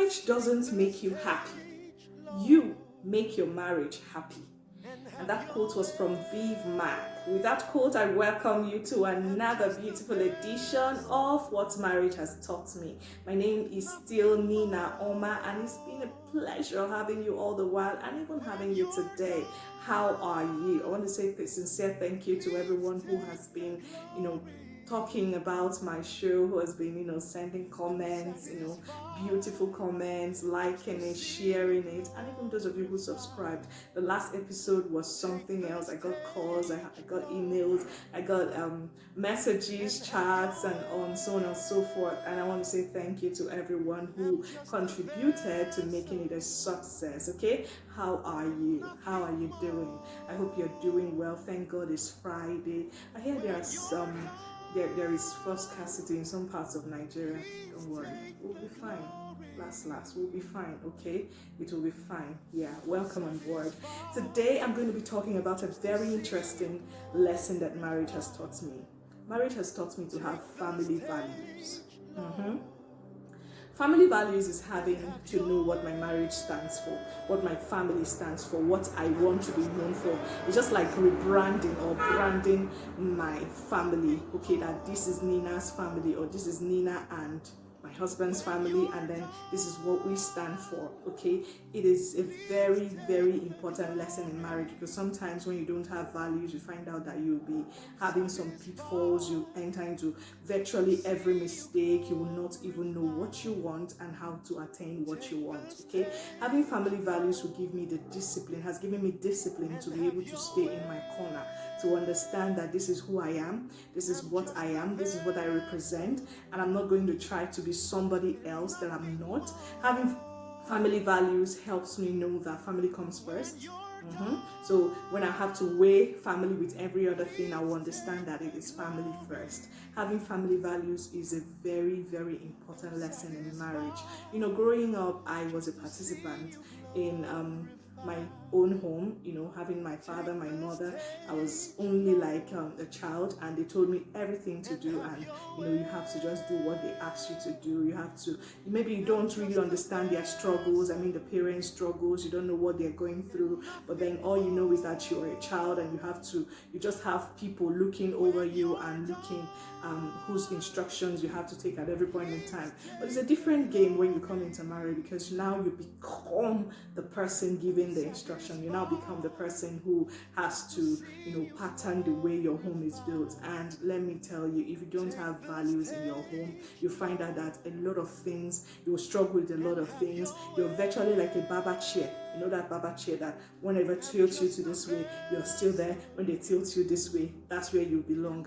marriage doesn't make you happy. You make your marriage happy. And that quote was from Vive Mac. With that quote, I welcome you to another beautiful edition of What Marriage Has Taught Me. My name is still Nina Oma, and it's been a pleasure having you all the while and even having you today. How are you? I want to say a sincere thank you to everyone who has been, talking about my show, who has been, sending comments, beautiful comments, liking it, sharing it, and even those of you who subscribed. The last episode was something else. I got calls, I got emails, I got messages, chats, and so on and so forth. And I want to say thank you to everyone who contributed to making it a success. Okay, how are you? How are you doing? I hope you're doing well. Thank God it's Friday. I hear there is first scarcity in some parts of Nigeria. Don't worry, we'll be fine. Last, we'll be fine, okay? It will be fine. Yeah, welcome on board. Today, I'm going to be talking about a very interesting lesson that marriage has taught me. Marriage has taught me to have family values. Family values is having to know what my marriage stands for, what my family stands for, what I want to be known for. It's just like rebranding or branding my family. Okay, that this is Nina's family, or this is Nina and my husband's family, and then this is what we stand for. Okay, it is a very, very important lesson in marriage, because sometimes when you don't have values, you find out that you'll be having some pitfalls. You enter into virtually every mistake. You will not even know what you want and how to attain what you want. Okay, having family values will give me the discipline, has given me discipline to be able to stay in my corner, to understand that this is who I am, this is what I am, this is what I represent, and I'm not going to try to be somebody else that I'm not. Having family values helps me know that family comes first. So when I have to weigh family with every other thing, I will understand that it is family first. Having family values is a very, very important lesson in marriage. Growing up, I was a participant in my own home, having my father, my mother. I was only like a child, and they told me everything to do, and you have to just do what they ask you to do. You have to, maybe you don't really understand their struggles, the parents' struggles, you don't know what they're going through, but then all you know is that you're a child, and you just have people looking over you and looking whose instructions you have to take at every point in time. But it's a different game when you come into marriage, because now you become the person giving the instruction. You now become the person who has to, pattern the way your home is built. And let me tell you, if you don't have values in your home, you find out that a lot of things, you will struggle with a lot of things. You're virtually like a baba chair. You know that baba chair that whenever tilts you to this way, you're still there. When they tilt you this way, that's where you belong.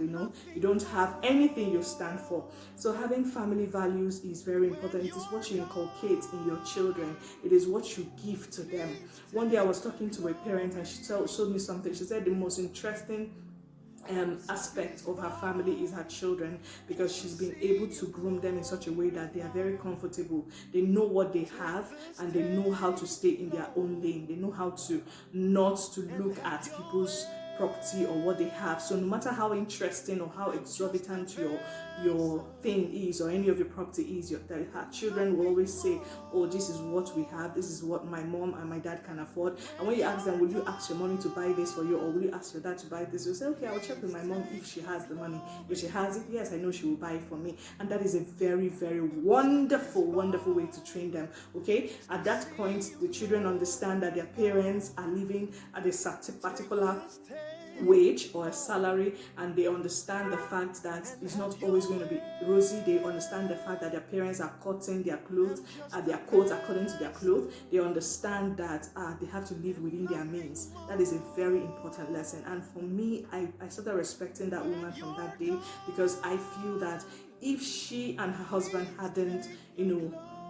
You don't have anything you stand for. So having family values is very important. It is what you inculcate in your children. It is what you give to them. One day I was talking to a parent, and she showed me something. She said the most interesting aspect of her family is her children, because she's been able to groom them in such a way that they are very comfortable. They know what they have, and they know how to stay in their own lane. They know how to not to look at people's property or what they have. So no matter how interesting or how exorbitant your thing is, or any of your property is, her children will always say, oh, this is what we have, this is what my mom and my dad can afford. And when you ask them, will you ask your mommy to buy this for you, or will you ask your dad to buy this, you'll say, okay, I'll check with my mom if she has the money. If she has it, yes, I know she will buy it for me. And that is a very, very wonderful, wonderful way to train them. Okay, at that point, the children understand that their parents are living at a particular wage or a salary, and they understand the fact that it's not always going to be rosy. They understand the fact that their parents are cutting their clothes, their coats according to their clothes. They understand that they have to live within their means. That is a very important lesson. And for me, I started respecting that woman from that day, because I feel that if she and her husband hadn't,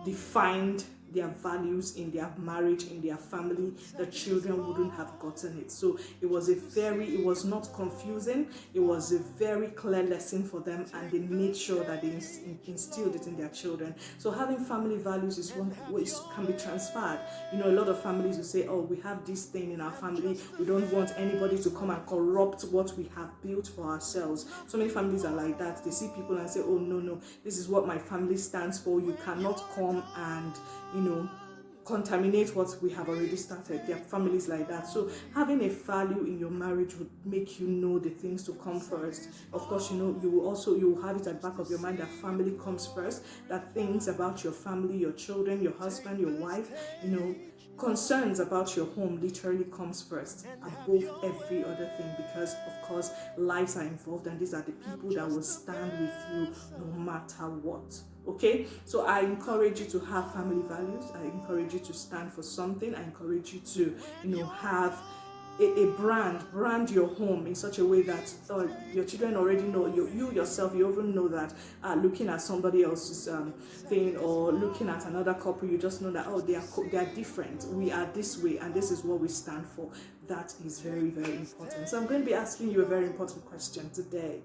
defined their values in their marriage, in their family, the children wouldn't have gotten it. So it was not confusing. It was a very clear lesson for them, and they made sure that they instilled it in their children. So having family values is one which can be transferred. A lot of families will say, oh, we have this thing in our family. We don't want anybody to come and corrupt what we have built for ourselves. So many families are like that. They see people and say, oh, no, this is what my family stands for. You cannot come and, contaminate what we have already started. There are families like that. So having a value in your marriage would make you know the things to come first. Of course, you will have it at the back of your mind that family comes first, that things about your family, your children, your husband, your wife, concerns about your home literally comes first above every other thing, because of course lives are involved, and these are the people that will stand with you no matter what. Okay, so I encourage you to have family values. I encourage you to stand for something. I encourage you to have a brand your home in such a way that your children already know, you yourself, you even know that looking at somebody else's thing, or looking at another couple, you just know that they are different. We are this way, and this is what we stand for. That is very, very important. So I'm going to be asking you a very important question today.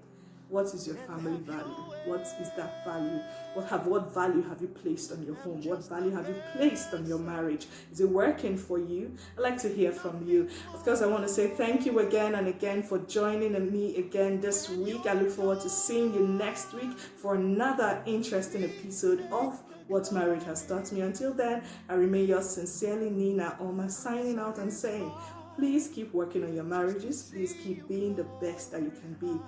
What is your family value? What is that value? What value have you placed on your home? What value have you placed on your marriage? Is it working for you? I'd like to hear from you. Of course, I want to say thank you again and again for joining me again this week. I look forward to seeing you next week for another interesting episode of What Marriage Has Taught Me. Until then, I remain yours sincerely, Nina Oma, signing out and saying, please keep working on your marriages. Please keep being the best that you can be